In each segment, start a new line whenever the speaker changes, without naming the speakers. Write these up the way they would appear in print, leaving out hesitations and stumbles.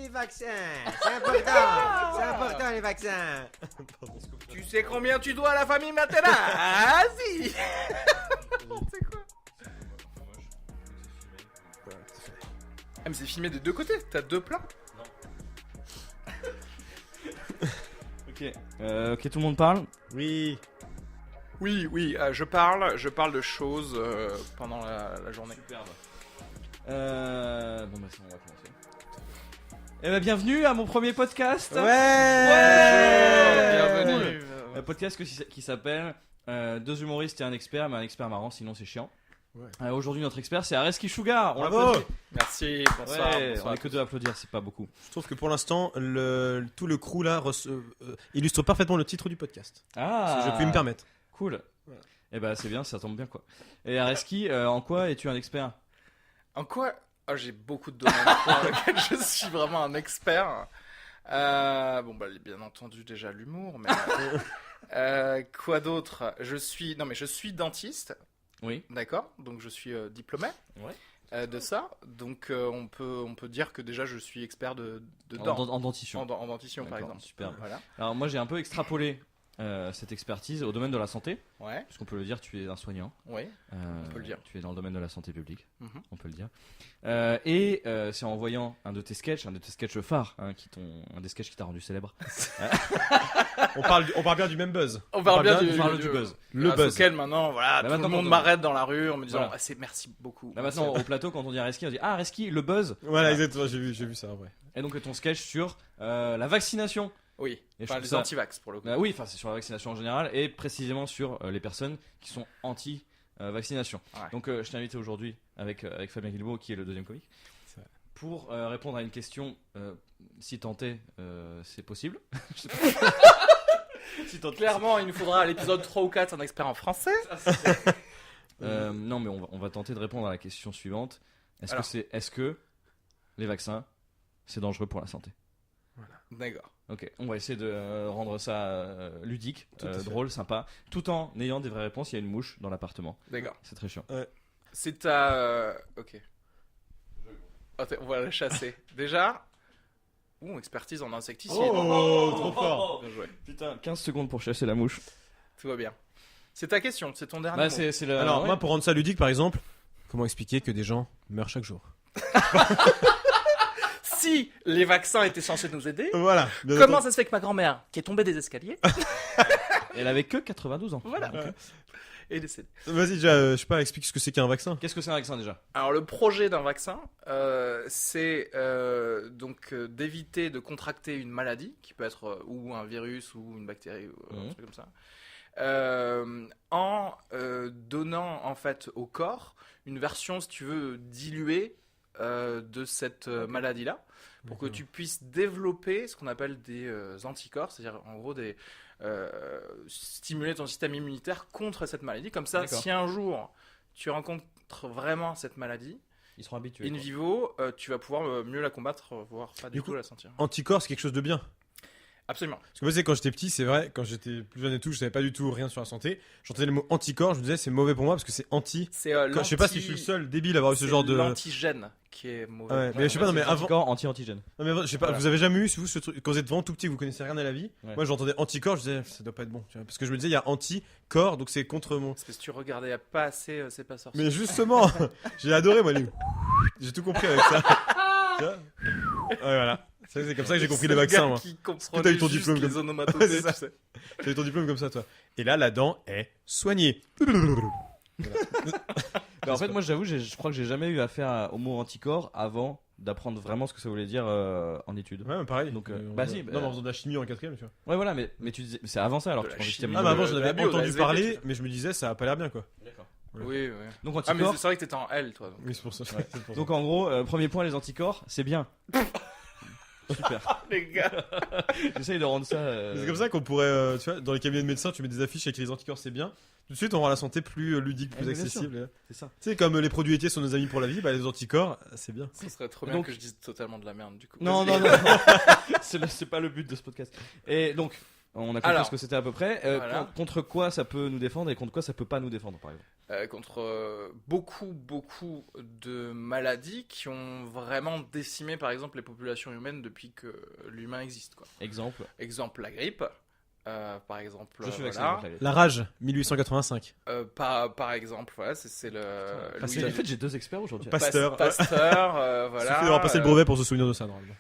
les vaccins. C'est important. C'est important, les vaccins.
Tu sais combien tu dois à la famille maintenant? Ah si. C'est quoi? Ah mais c'est filmé des deux côtés. T'as deux plans.
Ok, tout le monde parle.
Oui.
Oui, je parle de choses pendant la journée.
Superbe. Bon bah c'est bon, on va commencer. Eh ben bienvenue à mon premier podcast.
Bienvenue.
Un podcast qui s'appelle Deux humoristes et un expert, mais un expert marrant, sinon c'est chiant.
Ouais.
Aujourd'hui notre expert c'est Areski Sugar. On
Bravo.
l'applaudit.
Merci, bonsoir.
Ouais,
bonsoir
on
à
est que
tous.
deux à applaudir, c'est pas beaucoup.
Je trouve que pour l'instant, tout le crew là illustre parfaitement le titre du podcast.
Ah,
Si je puis me permettre.
Cool.
Voilà.
Eh ben c'est bien, ça tombe bien quoi. Et Areski, en quoi es-tu un expert?
En quoi? J'ai beaucoup de domaines dans lesquels je suis vraiment un expert. Bien entendu déjà l'humour, mais quoi d'autre? Je suis dentiste.
Oui.
D'accord, donc je suis diplômé de ça, donc on peut dire que déjà je suis expert de dents,
En dentition.
en dentition par
D'accord,
exemple.
super.
Voilà.
Alors moi j'ai un peu extrapolé cette expertise au domaine de la santé,
Ouais,
puisqu'on peut le dire, tu es un soignant.
ouais, on peut le dire.
Tu es dans le domaine de la santé publique,
Mhm.
on peut le dire. C'est en voyant un de tes sketchs phares, un des sketchs qui t'a rendu célèbre.
On parle bien du même buzz.
On parle bien
on parle du buzz.
Le
grâce
buzz.
auquel maintenant, voilà, tout
maintenant,
le monde
quand on-
m'arrête dans la rue en me disant
Voilà.
merci beaucoup.
Là maintenant au plateau quand on dit Areski, on dit Areski, le buzz.
Voilà, exactement. J'ai vu ça. Ouais.
Et donc ton sketch sur la vaccination.
Oui,
Et je
enfin
trouve
les
ça-
anti-vax pour le coup.
Oui, enfin c'est sur la vaccination en général et précisément sur les personnes qui sont anti-vaccination.
Ouais.
Donc je t'ai invité aujourd'hui avec Fabien Guilbeault qui est le deuxième comique
C'est vrai.
pour répondre à une question si tant est c'est possible. Si tant est,
Clairement, il nous faudra à l'épisode 3 ou 4 un expert en français.
non mais on va tenter de répondre à la question suivante.
Alors.
Est-ce que les vaccins c'est dangereux pour la santé?
D'accord.
Ok, on va essayer de rendre ça ludique,
Tout à fait.
drôle, sympa, tout en ayant des vraies réponses. Il y a une mouche dans l'appartement,
D'accord.
c'est très chiant.
C'est ta... Ok. On va la chasser. Déjà... expertise en insecticide.
Oh, trop fort.
Bien joué.
Putain, 15 secondes pour chasser la mouche.
Tout va bien. C'est ta question, c'est ton dernier
Bah,
mot.
c'est le.
Alors,
ouais.
moi, pour rendre ça ludique, par exemple, comment expliquer que des gens meurent chaque jour?
Si les vaccins étaient censés nous aider,
Voilà.
comment ça se fait que ma grand-mère, qui est tombée des escaliers,
Elle avait que 92 ans.
voilà,
Ouais.
est décédée.
Vas-y, déjà, je sais pas, explique ce que c'est qu'un vaccin.
Qu'est-ce que c'est un vaccin déjà?
Alors le projet d'un vaccin, c'est d'éviter de contracter une maladie, qui peut être ou un virus ou une bactérie ou un truc comme ça, en donnant en fait au corps une version, si tu veux, diluée de cette maladie-là, pour que tu puisses développer ce qu'on appelle des anticorps, c'est-à-dire en gros stimuler ton système immunitaire contre cette maladie. Comme ça,
D'accord.
si un jour tu rencontres vraiment cette maladie,
Ils seront habitués.
in
quoi.
vivo, tu vas pouvoir mieux la combattre, voire pas du
Du
tout
coup-
la sentir.
Anticorps, c'est quelque chose de bien.
Absolument.
Parce que moi, c'est quand j'étais petit, c'est vrai, quand j'étais plus jeune et tout, je savais pas du tout rien sur la santé. J'entendais le mot anticorps, je me disais c'est mauvais pour moi parce que c'est anti.
C'est
Je sais pas si je suis le seul débile à avoir eu ce genre de.
l'antigène qui est mauvais.
Ouais, mais je sais pas, non, mais avant.
Anticorps anti-antigène.
Non, mais je sais pas,
Voilà.
vous avez jamais eu, vous, ce truc, quand vous êtes vraiment tout petit, vous connaissez rien à la vie.
Ouais.
Moi, j'entendais anticorps, je disais ça doit pas être bon. Tu vois, parce que je me disais, il y a anti-corps, donc c'est contre mon.
C'est parce que tu regardais pas assez, c'est pas sorcier.
Mais justement, j'ai adoré, moi, les. J'ai tout compris avec ça. Tu vois Ouais, voilà. C'est comme ça que j'ai compris les vaccins, moi.
Qui
que t'as
comprenait
eu ton
juste
diplôme
les
comme-
onomatopées,
C'est ça.
tu sais.
J'ai eu ton diplôme comme ça, toi. Et là, la dent est soignée.
Bah, en fait, moi j'avoue, je crois que j'ai jamais eu affaire au mot anticorps avant d'apprendre vraiment ce que ça voulait dire en études.
Ouais, pareil.
Donc,
On-
bah si, bah-
Non, mais en faisant de la chimie en quatrième, tu vois.
Ouais, voilà, mais tu disais, c'est avant ça alors
De
que tu
la
pensais que
chimie.
c'était
Ah, mais avant,
de
j'en
la
avais
bio, de la
entendu
SVT, tu
parler,
vois.
mais je me disais, ça a pas l'air bien, quoi.
D'accord.
Oui, oui.
Donc
Ah, mais
anticorps.
c'est vrai que t'étais en L, toi. donc.
Oui, c'est pour ça.
Ouais.
c'est pour ça.
Donc en gros, premier point, les anticorps, c'est bien. Super.
Les gars.
J'essaye de rendre ça.
C'est comme ça qu'on pourrait, tu vois, dans les cabinets de médecins, tu mets des affiches avec les anticorps, c'est bien. Tout de suite, on rend la santé plus ludique, plus
mais bien
accessible.
C'est ça.
Tu sais, comme les produits laitiers sont nos amis pour la vie, bah les anticorps, c'est bien.
Ce serait trop
Et
bien
donc-
que je dise totalement de la merde, du coup.
Non,
Vas-y.
non, non. C'est pas le but de ce podcast. Et donc, On a compris
Alors,
ce que c'était à peu près.
voilà.
Contre quoi ça peut nous défendre et contre quoi ça peut pas nous défendre, par exemple?
Contre beaucoup de maladies qui ont vraiment décimé, par exemple, les populations humaines depuis que l'humain existe, quoi.
Exemple.
Exemple, la grippe. Par exemple,
Je suis vacciné
voilà.
contre la grippe.
La rage, 1885.
Par exemple, voilà, c'est le.
En fait, j'ai 2 experts aujourd'hui.
Pasteur.
Pasteur,
Il
voilà.
suffit d'avoir passé le brevet pour se souvenir de ça, normalement.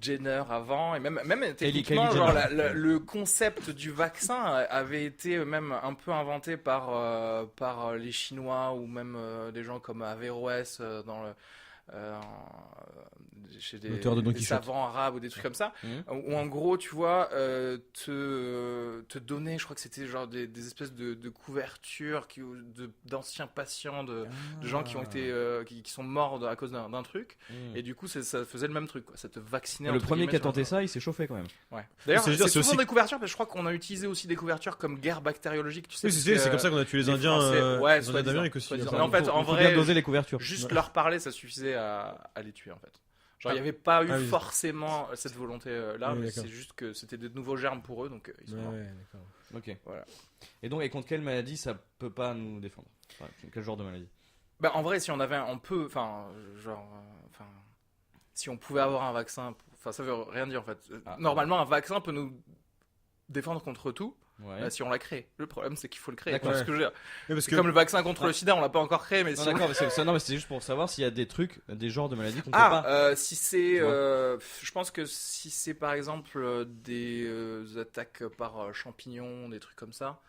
Jenner avant, et même techniquement,
Kylie
genre,
Jenner.
le concept du vaccin avait été même un peu inventé par les Chinois ou même des gens comme Averroès dans le. Chez
L'auteur de Don
des
Quichotte.
savants arabes ou des trucs comme ça,
Mhm.
où en gros, tu vois, te donner, je crois que c'était genre des espèces de couvertures d'anciens patients, de gens qui ont été, qui sont morts à cause d'un truc,
Mhm.
et du coup, ça faisait le même truc, quoi. Ça te vaccinait.
Le
entre
premier qui a
guillemets,
tenté
sur un-
ça, il s'est chauffé quand même.
Ouais. D'ailleurs,
C'est-
c'est
c'est
souvent
aussi-
des couvertures, parce que je crois qu'on a utilisé aussi des couvertures comme guerre bactériologique, tu sais.
Oui,
parce
c'est
que,
comme ça qu'on a tué les
les
Indiens,
Français- ouais,
les Indiens d'Amérique aussi.
soi-disant.
enfin.
Mais en fait,
Il faut
vrai,
bien doser les couvertures.
juste leur parler, ça suffisait à les tuer, en fait. Genre, il n'y avait pas eu
Ah oui.
forcément cette volonté-là,
Oui,
mais
d'accord.
c'est juste que c'était de nouveaux germes pour eux, donc ils sont
Ouais,
morts.
ouais, d'accord.
Ok.
Voilà.
Et donc, et contre quelle maladie ça peut pas nous défendre? Enfin, quel genre de maladie?
Bah, en vrai, si on avait on peut, enfin, si on pouvait avoir un vaccin, enfin, ça veut rien dire en fait.
Ah.
Normalement, un vaccin peut nous défendre contre tout
Ouais.
si on l'a créé. Le problème, c'est qu'il faut le créer.
D'accord.
C'est ce que je veux dire.
Mais parce
C'est
que
comme le vaccin contre le sida, on l'a pas encore créé, mais
Non,
si on-
d'accord, mais non, mais c'est juste pour savoir s'il y a des trucs, des genres de maladies qu'on peut
Ah,
pas.
si c'est,
Tu vois.
je pense que si c'est par exemple des attaques par champignons, des trucs comme ça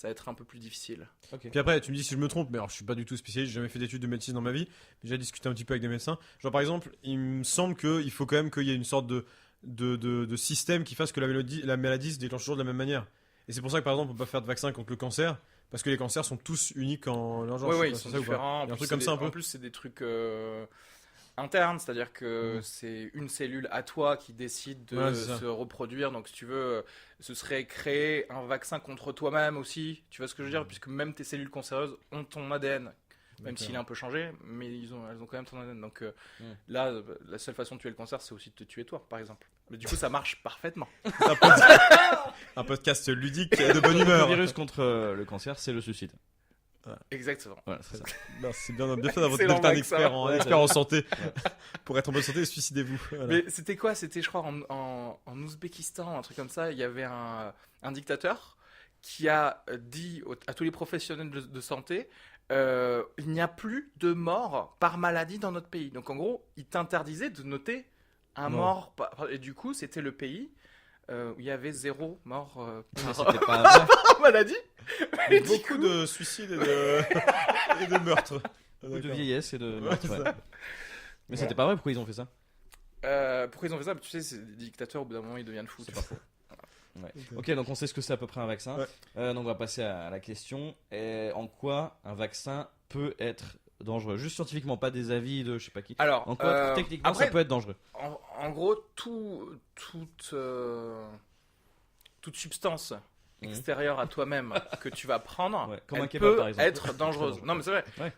va être un peu plus difficile.
Ok.
Puis après, tu me dis si je me trompe, mais alors je suis pas du tout spécialiste, j'ai jamais fait d'études de médecine dans ma vie, mais j'ai discuté un petit peu avec des médecins. Genre par exemple, il me semble qu'il faut quand même qu'il y ait une sorte de système qui fasse que la maladie se déclenche toujours de la même manière. Et c'est pour ça que par exemple, on peut pas faire de vaccin contre le cancer, parce que les cancers sont tous uniques en leur genre.
Oui,
Je sais
oui,
pas
ils
si
sont
c'est ça ou pas.
différents.
Il y a un
En
truc
plus,
comme ça un peu.
En plus, c'est des trucs internes, c'est-à-dire que c'est une cellule à toi qui décide de
Ouais, c'est ça.
se reproduire. Donc, si tu veux, ce serait créer un vaccin contre toi-même aussi. Tu vois ce que je veux dire? Puisque même tes cellules cancéreuses ont ton ADN. Même
D'accord.
s'il est un peu changé, mais elles ont quand même ton ADN. Donc
Mm.
là, la seule façon de tuer le cancer, c'est aussi de te tuer toi, par exemple. Mais du coup, ça marche parfaitement.
Un podcast ludique et de bonne
Le
humeur.
virus contre le cancer, c'est le suicide.
Exactement.
Voilà, c'est ça.
Non, c'est bien fait d'avoir
Excellent
d'être un
vaccin.
expert en,
Ouais,
expert en santé. Pour être en bonne santé, suicidez-vous. Voilà.
Mais c'était quoi? C'était, je crois, en Ouzbékistan, un truc comme ça. Il y avait un dictateur qui a dit à tous les professionnels de santé, il n'y a plus de morts par maladie dans notre pays. Donc en gros, il t'interdisait de noter un
Mort.
mort. Et du coup, c'était le pays où il y avait 0 mort
Mais
par
c'était pas vrai.
par maladie.
Il y a
Et du
beaucoup
coup-
de suicides et et de meurtres.
Beaucoup de
D'accord.
vieillesse et de.
Ouais, c'est
ouais.
ça.
Mais c'était pas vrai, pourquoi ils ont fait ça?
Pourquoi ils ont fait ça? Tu sais, c'est des dictateurs, au bout d'un moment, ils deviennent fous.
C'est
tu
pas
vois.
faux. Ok, donc on sait ce que c'est à peu près un vaccin.
Ouais.
Donc on va passer à la question. En quoi un vaccin peut être dangereux? Juste scientifiquement, pas des avis de je sais pas qui.
Alors,
En quoi techniquement
après,
ça peut être dangereux?
en gros, toute substance extérieure à toi-même que tu vas prendre,
Ouais, comme un
elle
kebab,
peut
par exemple.
être dangereuse.
Très
Non, mais c'est vrai.
Ouais.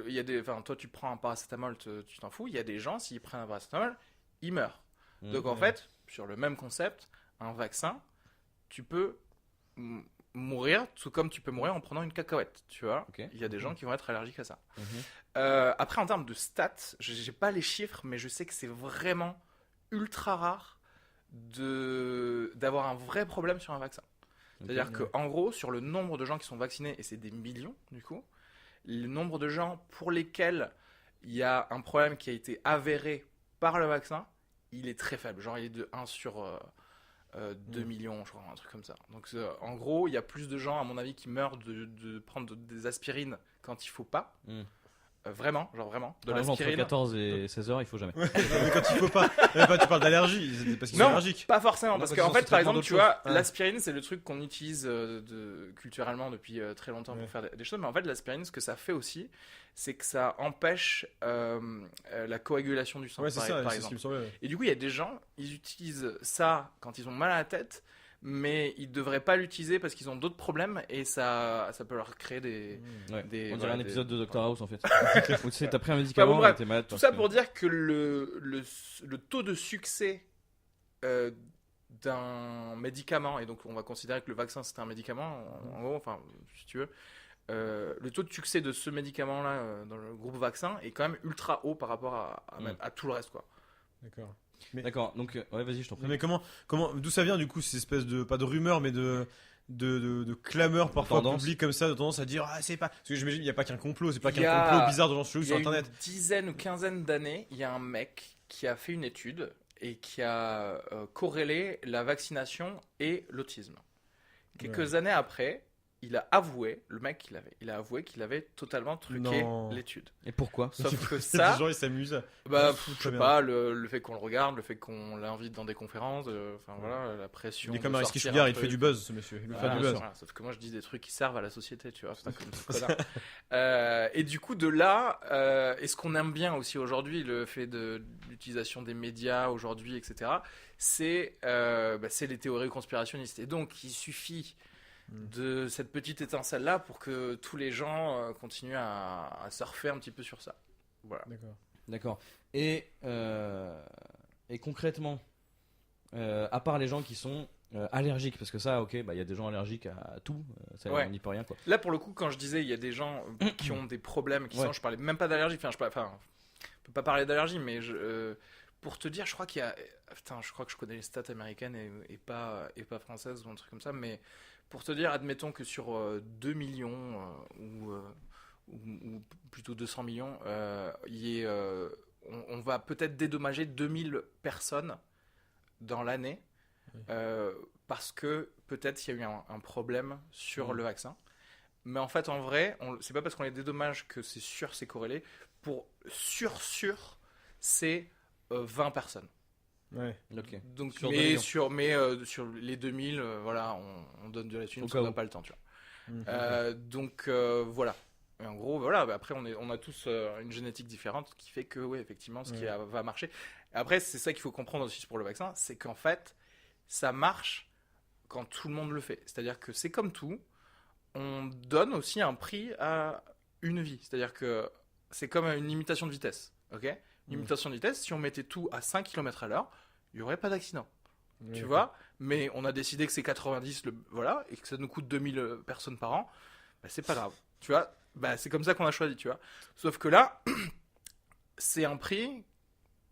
Il y a des, enfin, toi, tu prends un paracétamol, tu t'en fous. Il y a des gens, s'ils prennent un paracétamol, ils meurent. Donc en fait, sur le même concept, un vaccin, tu peux mourir, tout comme tu peux mourir en prenant une cacahuète. Tu vois,
Ok.
il y a des gens qui vont être allergiques à ça.
Mhm.
Après, en termes de stats, j'ai pas les chiffres, mais je sais que c'est vraiment ultra rare d'avoir un vrai problème sur un vaccin. C'est-à-dire
Ok.
qu'en gros, sur le nombre de gens qui sont vaccinés, et c'est des millions du coup, le nombre de gens pour lesquels il y a un problème qui a été avéré par le vaccin, il est très faible. Genre, il est de 1 sur 2 millions, je crois, un truc comme ça. Donc, en gros, il y a plus de gens, à mon avis, qui meurent de prendre des aspirines quand il faut pas.
Mm.
Vraiment, genre vraiment. De
Par exemple, entre
l'aspirine.
14 et 16 heures, il faut jamais.
Ouais, mais quand il faut pas. Mais pas, tu parles d'allergie, parce qu'ils sont
Non,
allergiques.
pas forcément,
Non,
parce
parce
qu'en
que
fait,
c'est
par
traitement
exemple,
d'autre
tu vois,
chose. Ouais.
l'aspirine, c'est le truc qu'on utilise culturellement depuis très longtemps
Ouais.
pour faire des choses, mais en fait, l'aspirine, ce que ça fait aussi, c'est que ça empêche la coagulation du sang,
Ouais, c'est
par
ça, c'est ce
exemple.
qui me semblait. Ouais.
Et du coup, il y a des gens, ils utilisent ça quand ils ont mal à la tête, mais ils devraient pas l'utiliser parce qu'ils ont d'autres problèmes et ça peut leur créer des...
Ouais.
Des-
On dirait
voilà,
un
des-
épisode de Dr House en fait. Où tu sais, t'as pris un médicament
Enfin, bon, bref,
et t'es malade.
Tout
parce
ça
que-
pour dire que le taux de succès d'un médicament, et donc on va considérer que le vaccin c'est un médicament, en gros, enfin, si tu veux, le taux de succès de ce médicament-là dans le groupe vaccin est quand même ultra haut par rapport à tout le reste, quoi.
D'accord.
D'accord, donc ouais, vas-y, je t'en prie.
Non, mais d'où ça vient du coup ces espèces de, pas de rumeurs, mais de clameurs parfois
Tendance.
publiques comme ça, de tendance à dire ah c'est pas, parce que j'imagine il y a pas qu'un complot, c'est pas
Il
qu'un
y a-
complot bizarre de gens chelous
Il y
sur
a
internet.
une dizaine ou quinzaine d'années, il y a un mec qui a fait une étude et qui a corrélé la vaccination et l'autisme. Quelques années après, il a avoué, le mec, il a avoué qu'il avait totalement truqué
Non.
l'étude.
Et pourquoi?
Sauf que
Des
ça,
gens ils s'amusent.
bah,
Très
je sais
bien.
pas, le fait qu'on le regarde, le fait qu'on l'invite dans des conférences, enfin voilà, la pression.
Il est comme
de
Ariski
sortir
Sugar,
un
il fait
truc.
du buzz ce monsieur, il veut faire
Voilà,
du buzz.
voilà. Sauf que moi je dis des trucs qui servent à la société, tu vois, c'est pas comme ce connard. Et du coup de là, et ce qu'on aime bien aussi aujourd'hui, le fait de l'utilisation des médias aujourd'hui, etc., c'est les théories conspirationnistes. Et donc il suffit de cette petite étincelle là pour que tous les gens continuent à surfer un petit peu sur ça. Voilà.
D'accord.
D'accord. Et concrètement, à part les gens qui sont allergiques, parce que ça, ok, bah il y a des gens allergiques à tout, ça,
Ouais.
on n'y peut rien, quoi.
Là, pour le coup, quand je disais il y a des gens qui ont des problèmes,
Ouais.
je parlais même pas d'allergie, on peut pas parler d'allergie, mais pour te dire, je crois qu'il y a, je crois que je connais les stats américaines et pas françaises ou un truc comme ça, mais pour te dire, admettons que sur 2 millions ou plutôt 200 millions, on va peut-être dédommager 2000 personnes dans l'année. Parce que peut-être il y a eu un problème sur le vaccin. Mais en fait, en vrai, c'est pas parce qu'on les dédommage que c'est sûr, c'est corrélé. Pour sûr, c'est 20 personnes.
Ouais.
Ok.
Donc,
Sur 2
mais
millions.
sur les 2000, voilà, on donne de la thune
Au
parce
cas
qu'on n'a
où.
pas le temps, tu vois.
Mhm.
Donc voilà. Et en gros, voilà. Bah, après, on a tous une génétique différente qui fait que, oui, effectivement, ce qui va marcher. Après, c'est ça qu'il faut comprendre aussi pour le vaccin, c'est qu'en fait, ça marche quand tout le monde le fait. C'est-à-dire que c'est comme tout, on donne aussi un prix à une vie. C'est-à-dire que c'est comme une limitation de vitesse. Ok ? Une limitation de vitesse, si on mettait tout à 5 km à l'heure, il n'y aurait pas d'accident.
Ouais,
Tu
ok.
vois ? Mais on a décidé que c'est 90, voilà, et que ça nous coûte 2000 personnes par an, bah, c'est pas grave. Tu vois ? Bah, c'est comme ça qu'on a choisi, tu vois. Sauf que là, c'est un prix,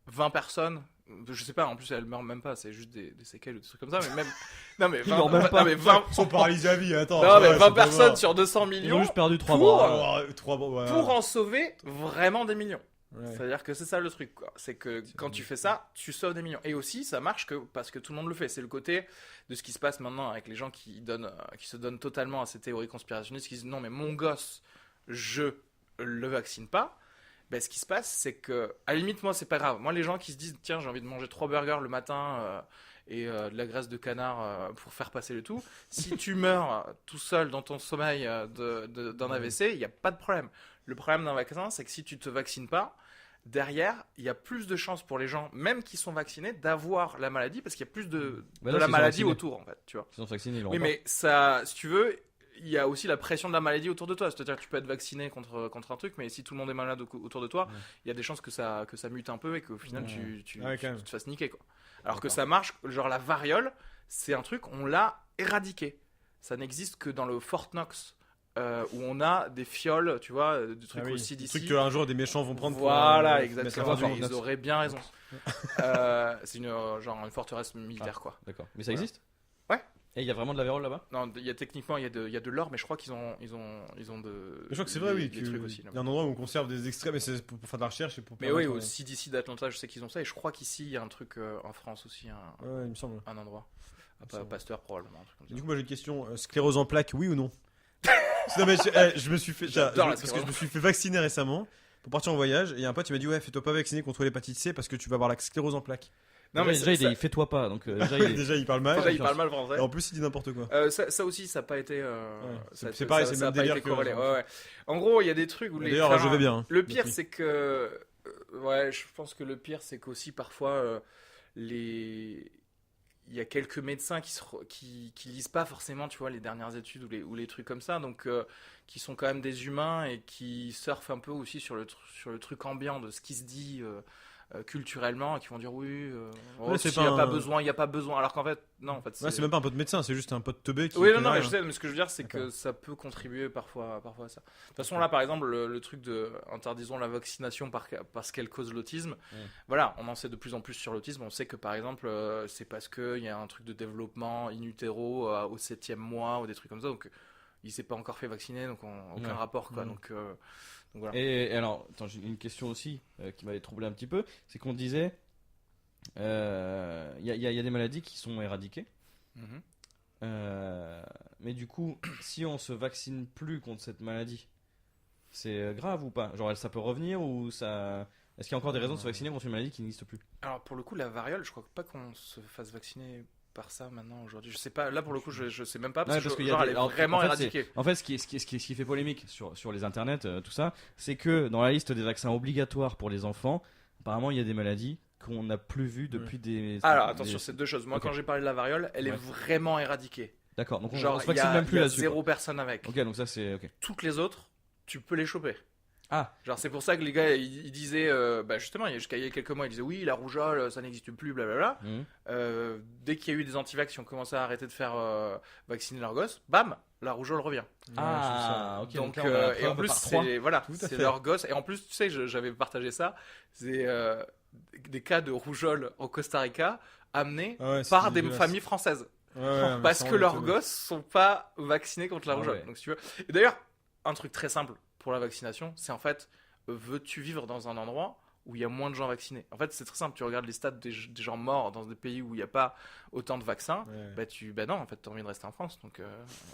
20 personnes, je sais pas, en plus elles meurent même pas, c'est juste des séquelles ou des trucs comme ça, mais même. Non, mais 20,
meurent même pas.
non, mais 20,
Ils sont paralysés à vie, attends.
non, mais
ouais,
20
c'est pas
personnes
mort.
sur 200
Ils ont
millions
juste perdu 3
pour-
bras.
Oh, trois bons, ouais.
pour en sauver vraiment des millions.
Ouais.
C'est-à-dire que c'est ça le truc, quoi. C'est que
C'est
quand
vrai.
tu fais ça, tu sauves des millions. Et aussi, ça marche parce que tout le monde le fait. C'est le côté de ce qui se passe maintenant avec les gens qui se donnent totalement à ces théories conspirationnistes, qui disent non, mais mon gosse, je le vaccine pas. Ben, ce qui se passe, c'est que, à la limite, moi, c'est pas grave. Moi, les gens qui se disent, tiens, j'ai envie de manger 3 burgers le matin et de la graisse de canard pour faire passer le tout, si tu meurs tout seul dans ton sommeil d'un AVC, il n'y a pas de problème. Le problème d'un vaccin, c'est que si tu te vaccines pas, derrière, il y a plus de chances pour les gens, même qui sont vaccinés, d'avoir la maladie, parce qu'il y a plus de
Bah
la
non, s'ils sont
maladie
vaccinés.
autour, en fait, tu vois.
Ils sont vaccinés, ils l'ont
Oui,
pas.
mais ça, si tu veux, il y a aussi la pression de la maladie autour de toi. C'est-à-dire que tu peux être vacciné contre un truc, mais si tout le monde est malade autour de toi,
Ouais.
il y a des chances que ça mute un peu et qu'au final,
Ouais.
Ouais, quand même.
tu te fasses niquer, quoi. Alors que
D'accord.
ça marche, genre la variole, c'est un truc, on l'a éradiqué. Ça n'existe que dans le Fort Knox, où on a des fioles, tu vois, des trucs
Ah oui,
au
des
CDC.
trucs que un jour des méchants vont prendre.
Voilà,
pour,
exactement.
mettre à
Fort
Ils
Knox.
auraient bien raison. C'est genre une forteresse militaire, quoi.
D'accord. Mais ça
Voilà.
existe?
Ouais.
Et il y a vraiment de la vérole là-bas?
Non, techniquement, il y a de l'or, mais je crois qu'ils ont de.
Je crois que c'est vrai, oui.
des
que
trucs aussi. là.
Il y a un endroit où on conserve des extraits, mais c'est pour faire de la recherche et pour.
Mais oui,
permettre,
au CDC d'Atlanta, je sais qu'ils ont ça, et je crois qu'ici, il y a un truc en France aussi,
Ouais, il me semble.
un endroit.
Il me semble.
Pasteur, probablement. Un truc comme ça.
Du coup, moi j'ai une question. Sclérose en plaques, oui ou non? Non, mais je me suis fait.
J'adore la
Parce que
sclérose.
je me suis fait vacciner récemment pour partir en voyage. Et il y a un pote qui m'a dit ouais, fais-toi pas vacciner contre l'hépatite C parce que tu vas avoir la sclérose en plaques.
Non, mais
déjà, il
ça-
est fais-toi pas. Donc, déjà, il est.
Déjà, il parle mal.
déjà, il parle mal français.
Et en plus, il dit n'importe quoi.
Ça aussi, ça n'a pas été.
c'est pareil, c'est le
ça a
même
pas
délire
été
que-
corrélé. Ouais, ouais. En gros, il y a des trucs où les.
D'ailleurs, je vais bien. hein.
Le pire,
Depuis.
c'est que. Ouais, je pense que le pire, c'est qu'aussi parfois, il y a quelques médecins qui lisent pas forcément, tu vois, les dernières études ou les trucs comme ça, donc qui sont quand même des humains et qui surfent un peu aussi sur le truc ambiant de ce qui se dit culturellement et qui vont dire oui,
Ouais, c'est
il
pas
n'y a pas
un-
besoin, il y a pas besoin. Alors qu'en fait, non, en fait,
Ouais, c'est même pas un pote médecin, c'est juste un pote teubé qui.
oui,
qui
non,
n'a
mais
rien.
je sais, mais ce que je veux dire, c'est que
D'accord.
ça peut contribuer parfois à ça. De toute façon, là, par exemple, le truc de interdisons la vaccination parce qu'elle cause l'autisme, voilà, on en sait de plus en plus sur l'autisme. On sait que, par exemple, c'est parce qu'il y a un truc de développement in utero au 7e mois ou des trucs comme ça, donc il s'est pas encore fait vacciner, donc aucun
Ouais.
rapport, quoi.
Mhm.
Donc voilà.
Et alors, attends, j'ai une question aussi qui m'avait troublé un petit peu. C'est qu'on disait, il y a des maladies qui sont éradiquées.
Mhm.
Mais du coup, si on se vaccine plus contre cette maladie, c'est grave ou pas? Genre, ça peut revenir ou ça. Est-ce qu'il y a encore des raisons de se vacciner contre une maladie qui n'existe plus?
Alors, pour le coup, la variole, je crois pas qu'on se fasse vacciner par ça maintenant aujourd'hui. Je sais pas, là pour le coup, je sais même pas parce,
Ouais, parce
que
qu'il y a
genre,
des-
elle est
alors,
vraiment
en fait,
éradiquée.
En fait, ce qui fait polémique sur les internets, tout ça, c'est que dans la liste des vaccins obligatoires pour les enfants, apparemment, il y a des maladies qu'on n'a plus vues depuis des.
Alors attention, c'est deux choses. Moi,
Ok.
quand j'ai parlé de la variole, elle est
Ouais.
vraiment éradiquée.
D'accord, donc on
Genre,
se
il y
vaccine
a,
même
il
plus
y a
là-dessus.
zéro personne avec.
Ok, donc ça c'est. Ok.
Toutes les autres, tu peux les choper.
Ah,
Genre, c'est pour ça que les gars, ils disaient, bah justement, jusqu'à il y a quelques mois, ils disaient oui, la rougeole, ça n'existe plus, blablabla. Dès qu'il y a eu des antivax qui ont commencé à arrêter de faire vacciner leurs gosses, bam, la rougeole revient.
ah, ok.
Donc,
là, on a la
et en
preuve
plus,
par trois.
c'est voilà,
Tout à
c'est
fait.
leur gosse. Et en plus, tu sais, j'avais partagé ça. C'est des cas de rougeole au Costa Rica amenés
Ah ouais, c'est
par des
dégueulasse.
familles françaises.
Ouais, ouais, mais
Parce
ça,
que
on
leurs
était-
gosses sont pas vaccinés contre la
Ah
rougeole.
ouais.
Donc, si tu veux. Et d'ailleurs, un truc très simple pour la vaccination, c'est en fait, veux-tu vivre dans un endroit où il y a moins de gens vaccinés? En fait, c'est très simple. Tu regardes les stats des gens morts dans des pays où il n'y a pas autant de vaccins.
Ouais,
Bah non, en fait, t'as envie de rester en France. Donc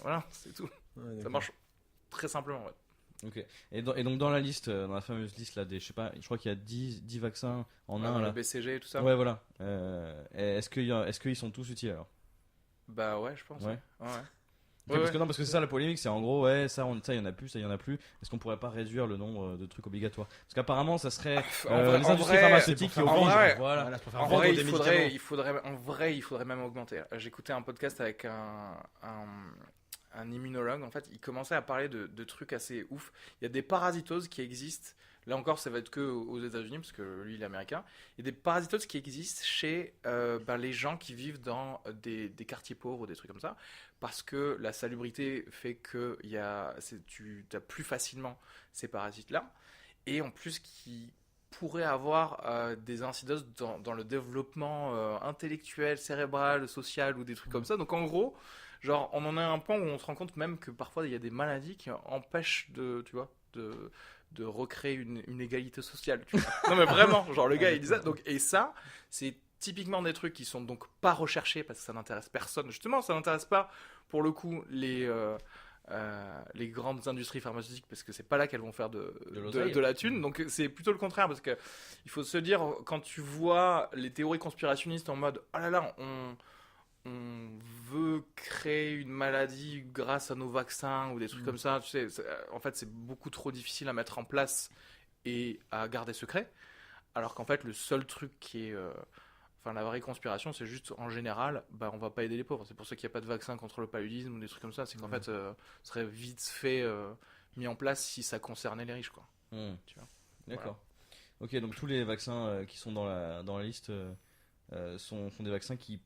voilà, c'est tout.
ouais,
Ça
d'accord.
marche très simplement. Ouais.
Ok. Et donc dans la liste, dans la fameuse liste là des, je sais pas, je crois qu'il y a 10 vaccins en un
Le
là.
BCG et tout ça.
Ouais, voilà. Est-ce qu'ils sont tous utiles alors?
Bah ouais, je pense.
Ouais.
Ouais.
Ok,
Ouais,
parce que non, parce que c'est ça la polémique, c'est en gros, ouais, ça il y en a plus, ça il y en a plus. Est-ce qu'on pourrait pas réduire le nombre de trucs obligatoires? Parce qu'apparemment, ça serait
En vrai-
les
en
industries
vrai,
pharmaceutiques qui
c'est pour
faire
obligent.
vendre.
Voilà.
Voilà, c'est pour faire
En
vendre
vrai,
des médicaments.
il faudrait même augmenter. J'écoutais un podcast avec un immunologue. En fait, il commençait à parler de trucs assez ouf. Il y a des parasitoses qui existent. Là encore, ça va être que aux États-Unis parce que lui, il est américain. Il y a des parasitoses qui existent chez les gens qui vivent dans des quartiers pauvres ou des trucs comme ça, parce que la salubrité fait que tu as plus facilement ces parasites-là, et en plus qui pourrait avoir des incidences dans le développement intellectuel, cérébral, social ou des trucs comme ça. Donc en gros, genre on en est à un point où on se rend compte même que parfois il y a des maladies qui empêchent de recréer une égalité sociale. Tu vois. Non mais vraiment, genre le gars il disait donc, et ça c'est typiquement des trucs qui sont donc pas recherchés parce que ça n'intéresse personne. Justement, ça n'intéresse pas pour le coup les grandes industries pharmaceutiques parce que c'est pas là qu'elles vont faire
l'oseille.
de la thune. Donc c'est plutôt le contraire parce que il faut se dire, quand tu vois les théories conspirationnistes en mode oh là là, on veut créer une maladie grâce à nos vaccins ou des trucs comme ça, tu sais, en fait c'est beaucoup trop difficile à mettre en place et à garder secret, alors qu'en fait le seul truc qui est la vraie conspiration, c'est juste en général, bah, on va pas aider les pauvres. C'est pour ça qu'il n'y a pas de vaccin contre le paludisme ou des trucs comme ça. C'est qu'en fait, ce serait vite fait mis en place si ça concernait les riches, quoi. Tu vois.
D'accord. Ok, donc tous les vaccins qui sont dans la liste sont des vaccins qui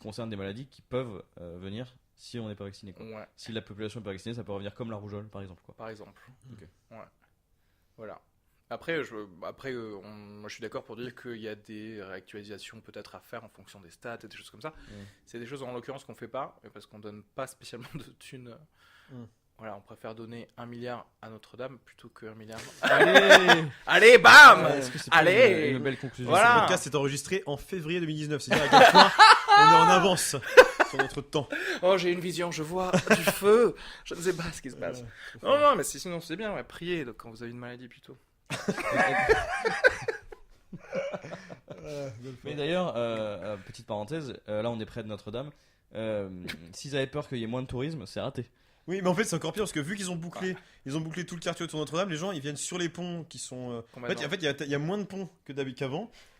concernent des maladies qui peuvent venir si on n'est pas vacciné. Quoi.
Ouais,
Si la population n'est pas vaccinée, ça peut revenir comme la rougeole, par exemple. Quoi.
par exemple.
Ok.
Ouais. Voilà. Après, moi je suis d'accord pour dire qu'il y a des réactualisations peut-être à faire en fonction des stats et des choses comme ça. C'est des choses en l'occurrence qu'on fait pas, parce qu'on donne pas spécialement de thunes. Voilà, on préfère donner 1 milliard à Notre-Dame plutôt que 1 milliard.
Allez
Allez, bam
Est-ce que c'est pas
Allez
une belle conclusion?
Voilà.
Ce podcast est enregistré en février 2019. C'est-à-dire à quel point on est en avance sur notre temps.
Oh, j'ai une vision, je vois du feu. Je ne sais pas ce qui se passe. Non, mais sinon c'est bien, ouais, priez donc, quand vous avez une maladie plutôt.
Mais d'ailleurs, petite parenthèse, là on est près de Notre-Dame. S'ils avaient peur qu'il y ait moins de tourisme, c'est raté.
Oui, mais en fait, c'est encore pire parce que vu qu'ils ont bouclé tout le quartier autour de Notre-Dame, les gens ils viennent sur les ponts qui sont. En fait, il y a moins de ponts que d'habitude.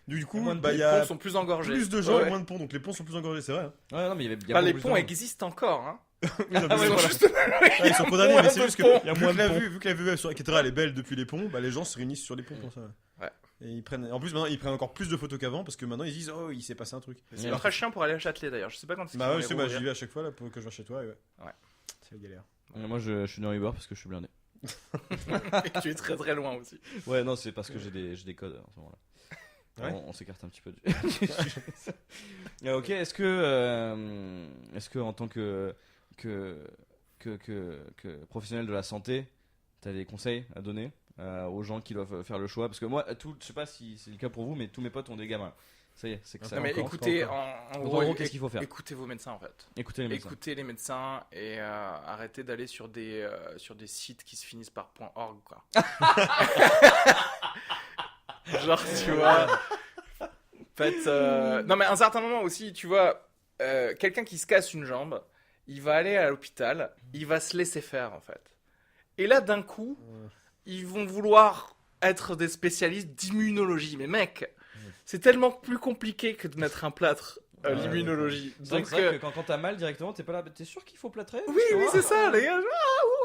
Du coup, il
les
y a
ponts sont plus engorgés.
plus de gens
Ouais.
et moins de ponts, donc les ponts sont plus engorgés, c'est vrai. Hein.
Ouais, non, mais il y avait
Bah, les
beaucoup
ponts
plus de gens.
existent encore, hein.
Oui, non, mais
Ah, ouais,
c'est-
non,
voilà.
justement.
Ouais, ils sont condamnés, mais c'est juste que
ponts.
vu que la vue sur la cathédrale est belle depuis les ponts, bah, les gens se réunissent sur les ponts comme ça. Et en plus, maintenant, ils prennent encore plus de photos qu'avant parce que maintenant, ils disent, oh, il s'est passé un truc.
C'est très chiant pour aller à Châtelet d'ailleurs. Je sais pas quand c'est
Bah
qu'ils
ouais,
vont
je sais,
les
bah,
rouvrir.
j'y vais à chaque fois là, pour que je viens chez toi. Et ouais.
Ouais.
C'est la galère.
Moi, je suis dans Uber parce que je suis blindé.
Et que tu es très très loin aussi.
Ouais, non, c'est parce que j'ai des codes en ce moment-là.
Ouais.
On s'écarte un petit peu du sujet. Ok, est-ce que en tant que professionnel de la santé, tu as des conseils à donner aux gens qui doivent faire le choix? Parce que moi, je sais pas si c'est le cas pour vous, mais tous mes potes ont des gamins. Ça y est, c'est que ça
Non, mais
encore,
écoutez,
c'est pas encore.
en
Donc,
gros,
qu'est-ce qu'il faut faire?
écoutez vos médecins en fait.
Écoutez les médecins.
Écoutez les médecins et arrêtez d'aller sur des sites qui se finissent par .org quoi. Genre tu vois. Faites. Non mais à un certain moment aussi, tu vois, quelqu'un qui se casse une jambe, il va aller à l'hôpital, il va se laisser faire en fait. Et là d'un coup, ils vont vouloir être des spécialistes d'immunologie. Mais mec, c'est tellement plus compliqué que de mettre un plâtre. L'immunologie.
C'est vrai,
Donc,
que, c'est vrai que quand t'as mal directement, t'es pas là. T'es sûr qu'il faut plâtrer?
oui, c'est ça, les gars. Ah,